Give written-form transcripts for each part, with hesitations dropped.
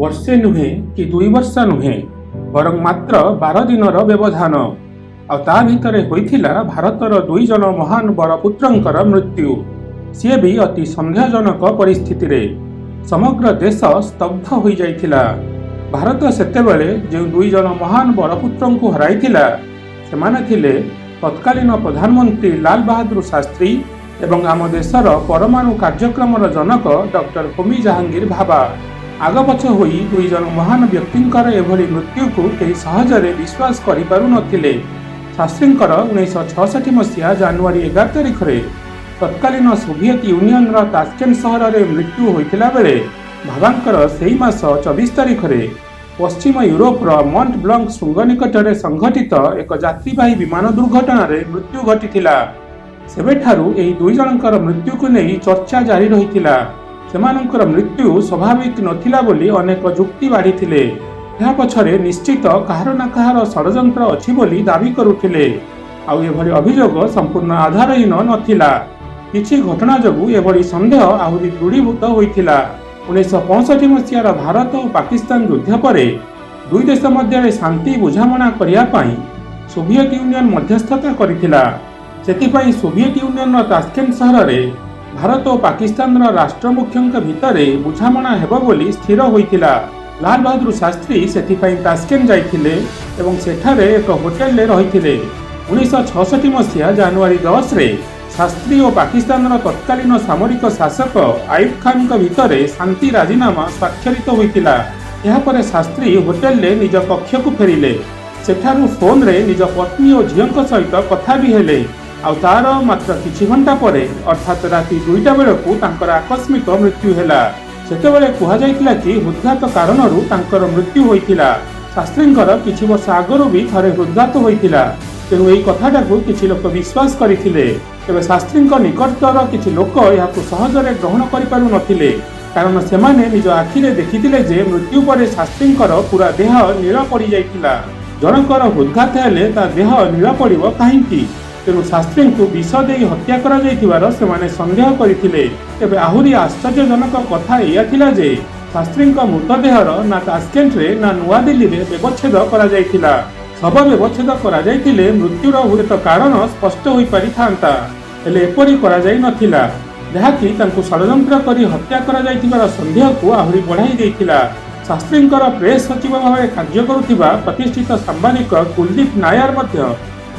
ବର୍ଷେ ନୁହେଁ କି 2 ବର୍ଷ ନୁହେଁ ବରଂ ମାତ୍ର 12 ଦିନର ବ୍ୟବଧାନ। ଆଉ ତା ଭିତରେ ହୋଇଥିଲା ଭାରତର 2 ଜଣ ମହାନ ବରପୁତ୍ରଙ୍କର ମୃତ୍ୟୁ। ସିଏ ବି ଅତି ସନ୍ଦେହଜନକ ପରିସ୍ଥିତିରେ। ସମଗ୍ର ଦେଶ ସ୍ତବ୍ଧ ହୋଇଯାଇଥିଲା। ଭାରତ ସେତେବେଳେ ଯେଉଁ 2 ଜଣ ମହାନ ବରପୁତ୍ରଙ୍କୁ ହରାଇଥିଲା ସେମାନେ ଥିଲେ ତତ୍କାଳୀନ ପ୍ରଧାନମନ୍ତ୍ରୀ ଲାଲ ବାହାଦୁର ଶାସ୍ତ୍ରୀ ଏବଂ ଆମ ଦେଶର ପରମାଣୁ କାର୍ଯ୍ୟକ୍ରମର ଜନକ ଡକ୍ଟର ହୋମି ଜାହାଙ୍ଗୀର ଭାବା। ଆଗପଛ ହୋଇ 2 ଜଣ ମହାନ ବ୍ୟକ୍ତିଙ୍କର ଏଭଳି ମୃତ୍ୟୁକୁ କେହି ସହଜରେ ବିଶ୍ୱାସ କରିପାରୁନଥିଲେ। ଶାସ୍ତ୍ରୀଙ୍କର 1966 ମସିହା ଜାନୁଆରୀ 11 ତାରିଖରେ ତତ୍କାଳୀନ ସୋଭିଏତ ୟୁନିୟନର ତାସ୍କେଣ୍ଟ ସହରରେ ମୃତ୍ୟୁ ହୋଇଥିଲା ବେଳେ ଭାବାଙ୍କର ସେହି ମାସ 24 ତାରିଖରେ ପଶ୍ଚିମ ୟୁରୋପର ମଣ୍ଟ ବ୍ଲାଙ୍କ ଶୃଙ୍ଗ ନିକଟରେ ସଂଘଟିତ ଏକ ଯାତ୍ରୀବାହୀ ବିମାନ ଦୁର୍ଘଟଣାରେ ମୃତ୍ୟୁ ଘଟିଥିଲା। ସେବେଠାରୁ ଏହି 2 ଜଣଙ୍କର ମୃତ୍ୟୁକୁ ନେଇ ଚର୍ଚ୍ଚା ଜାରି ରହିଥିଲା। ସେମାନଙ୍କର ମୃତ୍ୟୁ ସ୍ୱାଭାବିକ ନଥିଲା ବୋଲି ଅନେକ ଯୁକ୍ତି ବାଢ଼ିଥିଲେ। ଏହା ପଛରେ ନିଶ୍ଚିତ କାହାର ନା କାହାର ଷଡ଼ଯନ୍ତ୍ର ଅଛି ବୋଲି ଦାବି କରୁଥିଲେ। ଆଉ ଏଭଳି ଅଭିଯୋଗ ସମ୍ପୂର୍ଣ୍ଣ ଆଧାରହୀନ ନଥିଲା। କିଛି ଘଟଣା ଯୋଗୁଁ ଏଭଳି ସନ୍ଦେହ ଆହୁରି ଦୃଢ଼ୀଭୂତ ହୋଇଥିଲା। 1965 ମସିହାର ଭାରତ ଓ ପାକିସ୍ତାନ ଯୁଦ୍ଧ ପରେ 2 ଦେଶ ମଧ୍ୟରେ ଶାନ୍ତି ବୁଝାମଣା କରିବା ପାଇଁ ସୋଭିଏତ ୟୁନିୟନ ମଧ୍ୟସ୍ଥତା କରିଥିଲା। ସେଥିପାଇଁ ସୋଭିଏତ ୟୁନିୟନର ତାସ୍କେଣ୍ଟ ସହରରେ ଭାରତ ଓ ପାକିସ୍ତାନର ରାଷ୍ଟ୍ରମୁଖ୍ୟଙ୍କ ଭିତରେ ବୁଝାମଣା ହେବ ବୋଲି ସ୍ଥିର ହୋଇଥିଲା। ଲାଲ ବାହାଦୁର ଶାସ୍ତ୍ରୀ ସେଥିପାଇଁ ତାସ୍କେଣ୍ଟ ଯାଇଥିଲେ ଏବଂ ସେଠାରେ ଏକ ହୋଟେଲରେ ରହିଥିଲେ। 1966 ମସିହା ଜାନୁଆରୀ 10ରେ ଶାସ୍ତ୍ରୀ ଓ ପାକିସ୍ତାନର ତତ୍କାଳୀନ ସାମରିକ ଶାସକ ଆୟୁବ ଖାନଙ୍କ ଭିତରେ ଶାନ୍ତି ରାଜିନାମା ସ୍ୱାକ୍ଷରିତ ହୋଇଥିଲା। ଏହାପରେ ଶାସ୍ତ୍ରୀ ହୋଟେଲରେ ନିଜ କକ୍ଷକୁ ଫେରିଲେ। ସେଠାରୁ ଫୋନରେ ନିଜ ପତ୍ନୀ ଓ ଝିଅଙ୍କ ସହିତ କଥା ବି ହେଲେ। ଆଉ ତାର ମାତ୍ର କିଛି ଘଣ୍ଟା ପରେ ଅର୍ଥାତ୍ ରାତି 2ଟା ବେଳକୁ ତାଙ୍କର ଆକସ୍ମିକ ମୃତ୍ୟୁ ହେଲା। ସେତେବେଳେ କୁହାଯାଇଥିଲା କି ହୃଦଘାତ କାରଣରୁ ତାଙ୍କର ମୃତ୍ୟୁ ହୋଇଥିଲା। ଶାସ୍ତ୍ରୀଙ୍କର କିଛି ବର୍ଷ ଆଗରୁ ବି ଥରେ ହୃଦଘାତ ହୋଇଥିଲା। ତେଣୁ ଏହି କଥାଟାକୁ କିଛି ଲୋକ ବିଶ୍ୱାସ କରିଥିଲେ। ତେବେ ଶାସ୍ତ୍ରୀଙ୍କ ନିକଟତର କିଛି ଲୋକ ଏହାକୁ ସହଜରେ ଗ୍ରହଣ କରିପାରୁନଥିଲେ, କାରଣ ସେମାନେ ନିଜ ଆଖିରେ ଦେଖିଥିଲେ ଯେ ମୃତ୍ୟୁ ପରେ ଶାସ୍ତ୍ରୀଙ୍କର ପୁରା ଦେହ ନୀଳ ପଡ଼ିଯାଇଥିଲା। ଜଣଙ୍କର ହୃଦଘାତ ହେଲେ ତା ଦେହ ନୀଳ ପଡ଼ିବ କାହିଁକି? ତେଣୁ ଶାସ୍ତ୍ରୀଙ୍କୁ ବିଷ ଦେଇ ହତ୍ୟା କରାଯାଇଥିବାର ସେମାନେ ସନ୍ଦେହ କରିଥିଲେ। ତେବେ ଆହୁରି ଆଶ୍ଚର୍ଯ୍ୟଜନକ କଥା ଏଇଆ ଥିଲା ଯେ ଶାସ୍ତ୍ରୀଙ୍କ ମୃତଦେହର ନା ତାସ୍କେଣ୍ଟରେ ନା ନୂଆଦିଲ୍ଲୀରେ ବ୍ୟବଚ୍ଛେଦ କରାଯାଇଥିଲା। ଶବ ବ୍ୟବଚ୍ଛେଦ କରାଯାଇଥିଲେ ମୃତ୍ୟୁର ହୁଏତ କାରଣ ସ୍ପଷ୍ଟ ହୋଇପାରିଥାନ୍ତା, ହେଲେ ଏପରି କରାଯାଇନଥିଲା, ଯାହାକି ତାଙ୍କୁ ଷଡ଼ଯନ୍ତ୍ର କରି ହତ୍ୟା କରାଯାଇଥିବାର ସନ୍ଦେହକୁ ଆହୁରି ବଢ଼ାଇ ଦେଇଥିଲା। ଶାସ୍ତ୍ରୀଙ୍କର ପ୍ରେସ୍ ସଚିବ ଭାବରେ କାର୍ଯ୍ୟ କରୁଥିବା ପ୍ରତିଷ୍ଠିତ ସାମ୍ବାଦିକ କୁଲଦୀପ ନାୟାର ମଧ୍ୟ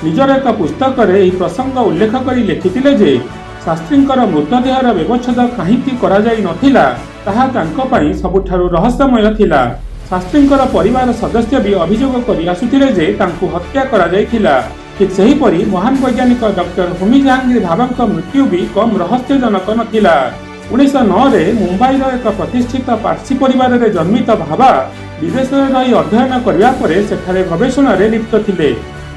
ନିଜର ଏକ ପୁସ୍ତକରେ ଏହି ପ୍ରସଙ୍ଗ ଉଲ୍ଲେଖ କରି ଲେଖିଥିଲେ ଯେ ଶାସ୍ତ୍ରୀଙ୍କର ମୃତଦେହର ବ୍ୟବଚ୍ଛେଦ କାହିଁକି କରାଯାଇନଥିଲା ତାହା ତାଙ୍କ ପାଇଁ ସବୁଠାରୁ ରହସ୍ୟମୟ ଥିଲା। ଶାସ୍ତ୍ରୀଙ୍କର ପରିବାର ସଦସ୍ୟ ବି ଅଭିଯୋଗ କରି ଆସୁଥିଲେ ଯେ ତାଙ୍କୁ ହତ୍ୟା କରାଯାଇଥିଲା। ଠିକ୍ ସେହିପରି ମହାନ ବୈଜ୍ଞାନିକ ଡକ୍ଟର ହୋମି ଜାହାଙ୍ଗୀର ଭାବାଙ୍କ ମୃତ୍ୟୁ ବି କମ୍ ରହସ୍ୟଜନକ ନଥିଲା। 1909ରେ ମୁମ୍ବାଇର ଏକ ପ୍ରତିଷ୍ଠିତ ପାର୍ସୀ ପରିବାରରେ ଜନ୍ମିତ ଭାବା ବିଦେଶରେ ରହି ଅଧ୍ୟୟନ କରିବା ପରେ ସେଠାରେ ଗବେଷଣାରେ ଲିପ୍ତ ଥିଲେ।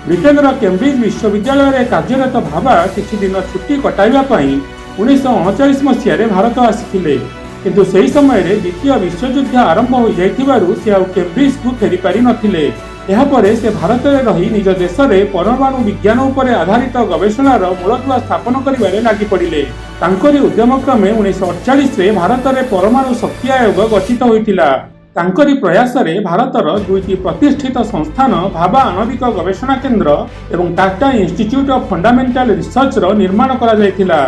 ବ୍ରିଟେନର କେମ୍ବ୍ରିଜ ବିଶ୍ୱବିଦ୍ୟାଳୟରେ କାର୍ଯ୍ୟରତ ଭାବା କିଛି ଦିନ ଛୁଟି କଟାଇବା ପାଇଁ 1939 ମସିହାରେ ଭାରତ ଆସିଥିଲେ। କିନ୍ତୁ ସେହି ସମୟରେ ଦ୍ୱିତୀୟ ବିଶ୍ୱଯୁଦ୍ଧ ଆରମ୍ଭ ହୋଇଯାଇଥିବାରୁ ସେ ଆଉ କେମ୍ବ୍ରିଜକୁ ଫେରିପାରିନଥିଲେ। ଏହାପରେ ସେ ଭାରତରେ ରହି ନିଜ ଦେଶରେ ପରମାଣୁ ବିଜ୍ଞାନ ଉପରେ ଆଧାରିତ ଗବେଷଣାର ମୂଳଦୁଆ ସ୍ଥାପନ କରିବାରେ ଲାଗିପଡ଼ିଲେ। ତାଙ୍କରି ଉଦ୍ୟମ କ୍ରମେ 1948ରେ ଭାରତରେ ପରମାଣୁ ଶକ୍ତି ଆୟୋଗ ଗଠିତ ହୋଇଥିଲା। ତାଙ୍କରି ପ୍ରୟାସରେ ଭାରତର 2ଟି ପ୍ରତିଷ୍ଠିତ ସଂସ୍ଥାନ ଭାବା ଆଣବିକ ଗବେଷଣା କେନ୍ଦ୍ର ଏବଂ ଟାଟା ଇନଷ୍ଟିଚ୍ୟୁଟ୍ ଅଫ୍ ଫଣ୍ଡାମେଣ୍ଟାଲ ରିସର୍ଚ୍ଚର ନିର୍ମାଣ କରାଯାଇଥିଲା।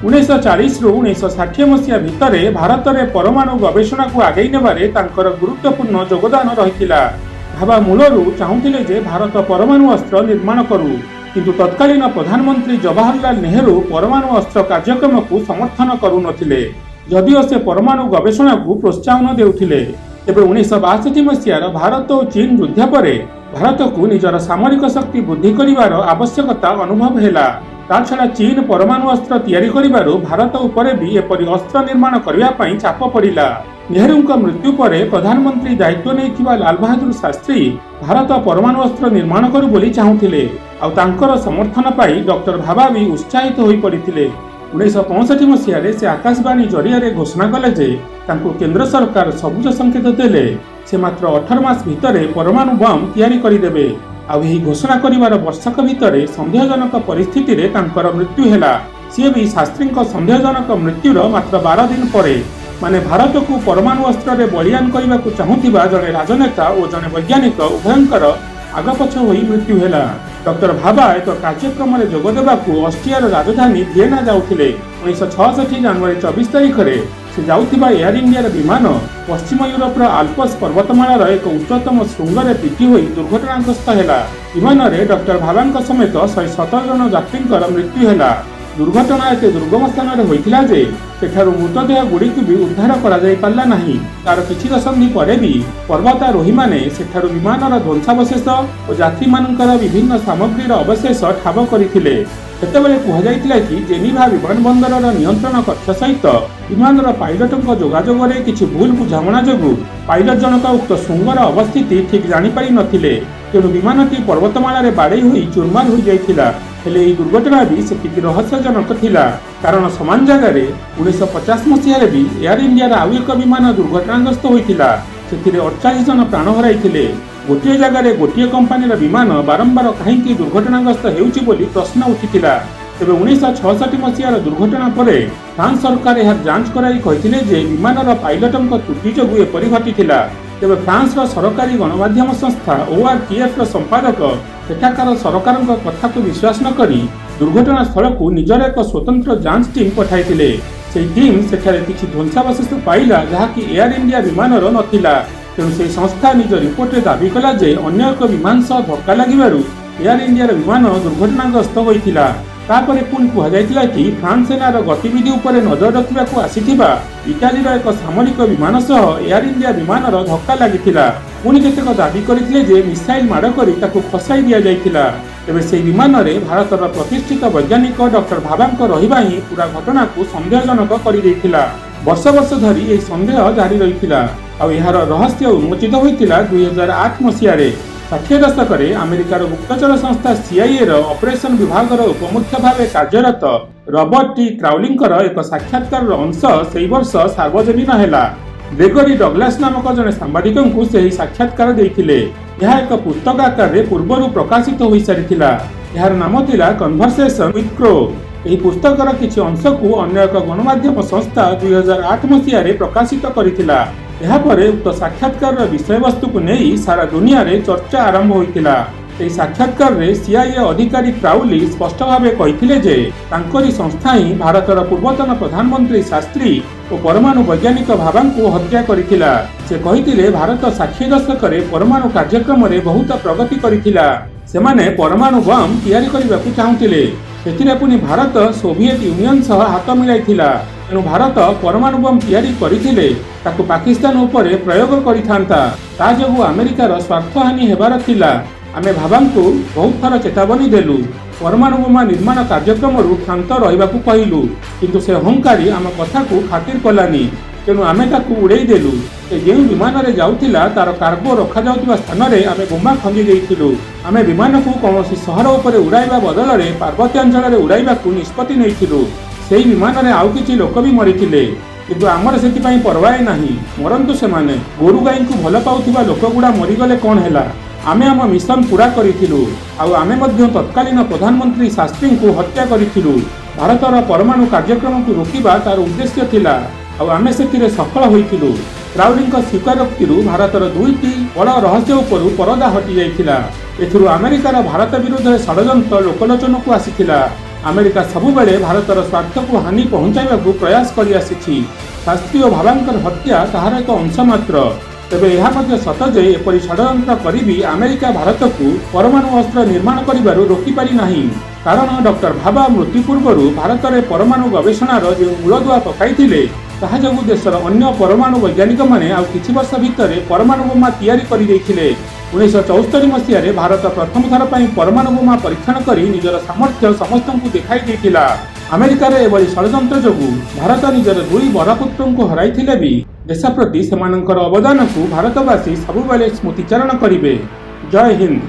1940ରୁ 1960 ମସିହା ଭିତରେ ଭାରତରେ ପରମାଣୁ ଗବେଷଣାକୁ ଆଗେଇ ନେବାରେ ତାଙ୍କର ଗୁରୁତ୍ୱପୂର୍ଣ୍ଣ ଯୋଗଦାନ ରହିଥିଲା। ଭାବା ମୂଳରୁ ଚାହୁଁଥିଲେ ଯେ ଭାରତ ପରମାଣୁ ଅସ୍ତ୍ର ନିର୍ମାଣ କରୁ, କିନ୍ତୁ ତତ୍କାଳୀନ ପ୍ରଧାନମନ୍ତ୍ରୀ ଜବାହରଲାଲ ନେହେରୁ ପରମାଣୁ ଅସ୍ତ୍ର କାର୍ଯ୍ୟକ୍ରମକୁ ସମର୍ଥନ କରୁନଥିଲେ, ଯଦିଓ ସେ ପରମାଣୁ ଗବେଷଣାକୁ ପ୍ରୋତ୍ସାହନ ଦେଉଥିଲେ। ତେବେ 1962 ମସିହାର ଭାରତ ଓ ଚୀନ ଯୁଦ୍ଧ ପରେ ଭାରତକୁ ନିଜର ସାମରିକ ଶକ୍ତି ବୃଦ୍ଧି କରିବାର ଆବଶ୍ୟକତା ଅନୁଭବ ହେଲା। ତାଛଡ଼ା ଚୀନ ପରମାଣୁ ଅସ୍ତ୍ର ତିଆରି କରିବାରୁ ଭାରତ ଉପରେ ବି ଏପରି ଅସ୍ତ୍ର ନିର୍ମାଣ କରିବା ପାଇଁ ଚାପ ପଡ଼ିଲା। ନେହେରୁଙ୍କ ମୃତ୍ୟୁ ପରେ ପ୍ରଧାନମନ୍ତ୍ରୀ ଦାୟିତ୍ୱ ନେଇଥିବା ଲାଲ ବାହାଦୁର ଶାସ୍ତ୍ରୀ ଭାରତ ପରମାଣୁ ଅସ୍ତ୍ର ନିର୍ମାଣ କରୁ ବୋଲି ଚାହୁଁଥିଲେ। ଆଉ ତାଙ୍କର ସମର୍ଥନ ପାଇଁ ଡକ୍ଟର ଭାବା ବି ଉତ୍ସାହିତ ହୋଇପଡ଼ିଥିଲେ। 1965 ମସିହାରେ ସେ ଆକାଶବାଣୀ ଜରିଆରେ ଘୋଷଣା କଲେ ଯେ ତାଙ୍କୁ କେନ୍ଦ୍ର ସରକାର ସବୁଜ ସଂକେତ ଦେଲେ ସେ ମାତ୍ର 18 ମାସ ଭିତରେ ପରମାଣୁ ବମ୍ ତିଆରି କରିଦେବେ। ଆଉ ଏହି ଘୋଷଣା କରିବାର ବର୍ଷକ ଭିତରେ ସନ୍ଦେହଜନକ ପରିସ୍ଥିତିରେ ତାଙ୍କର ମୃତ୍ୟୁ ହେଲା। ସିଏ ବି ଶାସ୍ତ୍ରୀଙ୍କ ସନ୍ଦେହଜନକ ମୃତ୍ୟୁର ମାତ୍ର 12 ଦିନ ପରେ ମାନେ ଭାରତକୁ ପରମାଣୁ ଅସ୍ତ୍ରରେ ବଳିଦାନ କରିବାକୁ ଚାହୁଁଥିବା ଜଣେ ରାଜନେତା ଓ ଜଣେ ବୈଜ୍ଞାନିକ ଉଭୟଙ୍କର ଆଗପଛ ହୋଇ ମୃତ୍ୟୁ ହେଲା। ଡକ୍ଟର ଭାବା ଏକ କାର୍ଯ୍ୟକ୍ରମରେ ଯୋଗ ଦେବାକୁ ଅଷ୍ଟ୍ରିଆର ରାଜଧାନୀ ଭିଏନା ଯାଉଥିଲେ। 1966 ଜାନୁଆରୀ 24 ତାରିଖରେ ସେ ଯାଉଥିବା ଏୟାର ଇଣ୍ଡିଆର ବିମାନ ପଶ୍ଚିମ ୟୁରୋପର ଆଲ୍ପସ୍ ପର୍ବତମାଳାର ଏକ ଉଚ୍ଚତମ ଶୃଙ୍ଗରେ ପିଟି ହୋଇ ଦୁର୍ଘଟଣାଗ୍ରସ୍ତ ହେଲା। ବିମାନରେ ଡକ୍ଟର ଭାବାଙ୍କ ସମେତ 117 ଜଣ ଯାତ୍ରୀଙ୍କର ମୃତ୍ୟୁ ହେଲା। ଦୁର୍ଘଟଣା ଏତେ ଦୁର୍ଗମ ସ୍ଥାନରେ ହୋଇଥିଲା ଯେ ସେଠାରୁ ମୃତଦେହ ଗୁଡ଼ିକୁ ବି ଉଦ୍ଧାର କରାଯାଇ ପାରିଲା ନାହିଁ। ତାର କିଛି ଦଶନ୍ଧି ପରେ ବି ପର୍ବତାରୋହୀମାନେ ସେଠାରୁ ବିମାନର ଧ୍ୱଂସାବଶେଷ ଓ ଯାତ୍ରୀମାନଙ୍କର ବିଭିନ୍ନ ସାମଗ୍ରୀର ଅବଶେଷ ଠାବ କରିଥିଲେ। ସେତେବେଳେ କୁହାଯାଇଥିଲା କି ଜେନିଭା ବିମାନବନ୍ଦରର ନିୟନ୍ତ୍ରଣ କକ୍ଷ ସହିତ ବିମାନର ପାଇଲଟଙ୍କ ଯୋଗାଯୋଗରେ କିଛି ଭୁଲ ବୁଝାମଣା ଯୋଗୁଁ ପାଇଲଟ ଜଣକ ଉକ୍ତ ଶୃଙ୍ଗର ଅବସ୍ଥିତି ଠିକ୍ ଜାଣିପାରି ନଥିଲେ। ତେଣୁ ବିମାନଟି ପର୍ବତମାଳାରେ ବାଡ଼େଇ ହୋଇ ଚୁରମାର ହୋଇଯାଇଥିଲା। ହେଲେ ଏହି ଦୁର୍ଘଟଣା ବି ସେତିକି ରହସ୍ୟଜନକ ଥିଲା, କାରଣ ସମାନ ଜାଗାରେ 1950 ମସିହାରେ ବି ଏୟାର ଇଣ୍ଡିଆର ଆଉ ଏକ ବିମାନ ଦୁର୍ଘଟଣାଗ୍ରସ୍ତ ହୋଇଥିଲା। ସେଥିରେ 48 ଜଣ ପ୍ରାଣ ହରାଇଥିଲେ। ଗୋଟିଏ ଜାଗାରେ ଗୋଟିଏ କମ୍ପାନୀର ବିମାନ ବାରମ୍ବାର କାହିଁକି ଦୁର୍ଘଟଣାଗ୍ରସ୍ତ ହେଉଛି ବୋଲି ପ୍ରଶ୍ନ ଉଠିଥିଲା। ତେବେ 1966 ମସିହାର ଦୁର୍ଘଟଣା ପରେ ଫ୍ରାନ୍ସ ସରକାର ଏହା ଯାଞ୍ଚ କରାଇ କହିଥିଲେ ଯେ ବିମାନର ପାଇଲଟଙ୍କ ତ୍ରୁଟି ଯୋଗୁଁ ଏପରି ଘଟିଥିଲା। ତେବେ ଫ୍ରାନ୍ସର ସରକାରୀ ଗଣମାଧ୍ୟମ ସଂସ୍ଥା ORTFର ସମ୍ପାଦକ ସେଠାକାର ସରକାରଙ୍କ କଥାକୁ ବିଶ୍ୱାସ ନ କରି ଦୁର୍ଘଟଣା ସ୍ଥଳକୁ ନିଜର ଏକ ସ୍ୱତନ୍ତ୍ର ଯାଞ୍ଚ ଟିମ୍ ପଠାଇଥିଲେ। ସେହି ଟିମ୍ ସେଠାରେ କିଛି ଧ୍ୱଂସାବଶେଷ ପାଇଲା ଯାହାକି ଏୟାର ଇଣ୍ଡିଆ ବିମାନର ନଥିଲା। ତେଣୁ ସେହି ସଂସ୍ଥା ନିଜ ରିପୋର୍ଟରେ ଦାବି କଲା ଯେ ଅନ୍ୟ ଏକ ବିମାନ ସହ ଧକ୍କା ଲାଗିବାରୁ ଏୟାର ଇଣ୍ଡିଆର ବିମାନ ଦୁର୍ଘଟଣାଗ୍ରସ୍ତ ହୋଇଥିଲା। ତାପରେ ପୁଣି କୁହାଯାଇଥିଲା କି ଫ୍ରାନ୍ସ ସେନାର ଗତିବିଧି ଉପରେ ନଜର ରଖିବାକୁ ଆସିଥିବା ଇଟାଲୀର ଏକ ସାମରିକ ବିମାନ ସହ ଏୟାର ଇଣ୍ଡିଆ ବିମାନର ଧକ୍କା ଲାଗିଥିଲା। ପୁଣି କେତେକ ଦାବି କରିଥିଲେ ଯେ ମିସାଇଲ ମାଡ଼ କରି ତାକୁ ଖସାଇ ଦିଆଯାଇଥିଲା। ତେବେ ସେହି ବିମାନରେ ଭାରତର ପ୍ରତିଷ୍ଠିତ ବୈଜ୍ଞାନିକ ଡକ୍ଟର ଭାବାଙ୍କ ରହିବା ହିଁ ପୁରା ଘଟଣାକୁ ସନ୍ଦେହଜନକ କରିଦେଇଥିଲା। ବର୍ଷ ବର୍ଷ ଧରି ଏହି ସନ୍ଦେହ ଜାରି ରହିଥିଲା ଆଉ ଏହାର ରହସ୍ୟ ଉନ୍ମୋଚିତ ହୋଇଥିଲା 2008 ମସିହାରେ। 60 ଦଶକରେ ଆମେରିକାର ଗୁପ୍ତଚର ସଂସ୍ଥା CIAର ଅପରେସନ ବିଭାଗର ଉପମୁଖ୍ୟ ଭାବେ କାର୍ଯ୍ୟରତ ରବର୍ଟ ଟି କ୍ରାଉଲିଙ୍କର ଏକ ସାକ୍ଷାତକାରର ଅଂଶ ସେହି ବର୍ଷ ସାର୍ବଜନୀନ ହେଲା। ଗ୍ରେଗୋରୀ ଡଗ୍ଲାସ୍ ନାମକ ଜଣେ ସାମ୍ବାଦିକଙ୍କୁ ସେହି ସାକ୍ଷାତକାର ଦେଇଥିଲେ। ଏହା ଏକ ପୁସ୍ତକ ଆକାରରେ ପୂର୍ବରୁ ପ୍ରକାଶିତ ହୋଇସାରିଥିଲା। ଏହାର ନାମ ଥିଲା କନଭରସେସନ ୱିଥ୍ କ୍ରୋ। ଏହି ପୁସ୍ତକର କିଛି ଅଂଶକୁ ଅନ୍ୟ ଏକ ଗଣମାଧ୍ୟମ ସଂସ୍ଥା 2008 ମସିହାରେ ପ୍ରକାଶିତ କରିଥିଲା। ଏହାପରେ ଉକ୍ତ ସାକ୍ଷାତକାରର ବିଷୟବସ୍ତୁକୁ ନେଇ ସାରା ଦୁନିଆରେ ଚର୍ଚ୍ଚା ଆରମ୍ଭ ହୋଇଥିଲା। ଏହି ସାକ୍ଷାତକାରରେ CIA ଅଧିକାରୀ କ୍ରାଉଲି ସ୍ପଷ୍ଟ ଭାବେ କହିଥିଲେ ଯେ ତାଙ୍କରି ସଂସ୍ଥା ହିଁ ଭାରତର ପୂର୍ବତନ ପ୍ରଧାନମନ୍ତ୍ରୀ ଶାସ୍ତ୍ରୀ ଓ ପରମାଣୁ ବୈଜ୍ଞାନିକ ଭାବାଙ୍କୁ ହତ୍ୟା କରିଥିଲା। ସେ କହିଥିଲେ ଭାରତ 60 ଦଶକରେ ପରମାଣୁ କାର୍ଯ୍ୟକ୍ରମରେ ବହୁତ ପ୍ରଗତି କରିଥିଲା। ସେମାନେ ପରମାଣୁ ବମ୍ ତିଆରି କରିବାକୁ ଚାହୁଁଥିଲେ। ସେଥିରେ ପୁଣି ଭାରତ ସୋଭିଏତ ୟୁନିୟନ ସହ ହାତ ମିଳାଇଥିଲା। ତେଣୁ ଭାରତ ପରମାଣୁ ବମ୍ ତିଆରି କରିଥିଲେ ତାକୁ ପାକିସ୍ତାନ ଉପରେ ପ୍ରୟୋଗ କରିଥାନ୍ତା। ତା ଯୋଗୁଁ ଆମେରିକାର ସ୍ୱାର୍ଥହାନି ହେବାର ଥିଲା। ଆମେ ଭାବାଙ୍କୁ ବହୁତ ଥର ଚେତାବନୀ ଦେଲୁ, ପରମାଣୁ ବୋମା ନିର୍ମାଣ କାର୍ଯ୍ୟକ୍ରମରୁ କ୍ଷାନ୍ତ ରହିବାକୁ କହିଲୁ, କିନ୍ତୁ ସେ ଅହଙ୍କାରୀ ଆମ କଥାକୁ ଖାତିର କଲାନି। ତେଣୁ ଆମେ ତାକୁ ଉଡ଼େଇ ଦେଲୁ। ସେ ଯେଉଁ ବିମାନରେ ଯାଉଥିଲା ତାର କାର୍ଗୋ ରଖାଯାଉଥିବା ସ୍ଥାନରେ ଆମେ ବୋମା ଖଞ୍ଜି ଦେଇଥିଲୁ। ଆମେ ବିମାନକୁ କୌଣସି ସହର ଉପରେ ଉଡ଼ାଇବା ବଦଳରେ ପାର୍ବତ୍ୟାଞ୍ଚଳରେ ଉଡ଼ାଇବାକୁ ନିଷ୍ପତ୍ତି ନେଇଥିଲୁ। ସେହି ବିମାନରେ ଆଉ କିଛି ଲୋକ ବି ମରିଥିଲେ, କିନ୍ତୁ ଆମର ସେଥିପାଇଁ ପରବାଏ ନାହିଁ। ମରନ୍ତୁ ସେମାନେ। ଗୋରୁ ଗାଈଙ୍କୁ ଭଲ ପାଉଥିବା ଲୋକଗୁଡ଼ା ମରିଗଲେ କ'ଣ ହେଲା? ଆମେ ଆମ ମିଶନ ପୂରା କରିଥିଲୁ। ଆଉ ଆମେ ମଧ୍ୟ ତତ୍କାଳୀନ ପ୍ରଧାନମନ୍ତ୍ରୀ ଶାସ୍ତ୍ରୀଙ୍କୁ ହତ୍ୟା କରିଥିଲୁ। ଭାରତର ପରମାଣୁ କାର୍ଯ୍ୟକ୍ରମକୁ ରୋକିବା ତାର ଉଦ୍ଦେଶ୍ୟ ଥିଲା ଆଉ ଆମେ ସେଥିରେ ସଫଳ ହୋଇଥିଲୁ। କ୍ରାଉଲିଙ୍କ ସ୍ୱୀକାରୋକ୍ତିରୁ ଭାରତର ଦୁଇଟି ବଡ଼ ରହସ୍ୟ ଉପରୁ ପରଦା ହଟିଯାଇଥିଲା। ଏଥିରୁ ଆମେରିକାର ଭାରତ ବିରୋଧରେ ଷଡ଼ଯନ୍ତ୍ର ଲୋକଲୋଚନକୁ ଆସିଥିଲା। ଆମେରିକା ସବୁବେଳେ ଭାରତର ସ୍ୱାର୍ଥକୁ ହାନି ପହଞ୍ଚାଇବାକୁ ପ୍ରୟାସ କରିଆସିଛି। ଶାସ୍ତ୍ରୀ ଓ ଭାବାଙ୍କର ହତ୍ୟା ତାହାର ଏକ ଅଂଶ ମାତ୍ର। ତେବେ ଏହା ମଧ୍ୟ ସତ ଯେ ଏପରି ଷଡ଼ଯନ୍ତ୍ର କରି ବି ଆମେରିକା ଭାରତକୁ ପରମାଣୁ ଅସ୍ତ୍ର ନିର୍ମାଣ କରିବାରୁ ରୋକିପାରି ନାହିଁ। କାରଣ ଡକ୍ଟର ଭାବା ମୃତ୍ୟୁ ପୂର୍ବରୁ ଭାରତରେ ପରମାଣୁ ଗବେଷଣାର ଯେଉଁ ମୂଳଦୁଆ ପକାଇଥିଲେ ତାହା ଯୋଗୁଁ ଦେଶର ଅନ୍ୟ ପରମାଣୁ ବୈଜ୍ଞାନିକମାନେ ଆଉ କିଛି ବର୍ଷ ଭିତରେ ପରମାଣୁ ବୋମା ତିଆରି କରିଦେଇଥିଲେ। 1974 ମସିହାରେ ଭାରତ ପ୍ରଥମ ଥର ପାଇଁ ପରମାଣୁ ବୋମା ପରୀକ୍ଷଣ କରି ନିଜର ସାମର୍ଥ୍ୟ ସମସ୍ତଙ୍କୁ ଦେଖାଇ ଦେଇଥିଲା। ଆମେରିକାର ଏଭଳି ଷଡ଼ଯନ୍ତ୍ର ଯୋଗୁଁ ଭାରତ ନିଜର ଦୁଇ ବରପୁତ୍ରଙ୍କୁ ହରାଇଥିଲେ ବି ଦେଶ ପ୍ରତି ସେମାନଙ୍କର ଅବଦାନକୁ ଭାରତବାସୀ ସବୁବେଳେ ସ୍ମୃତିଚାରଣ କରିବେ। ଜୟ ହିନ୍ଦ।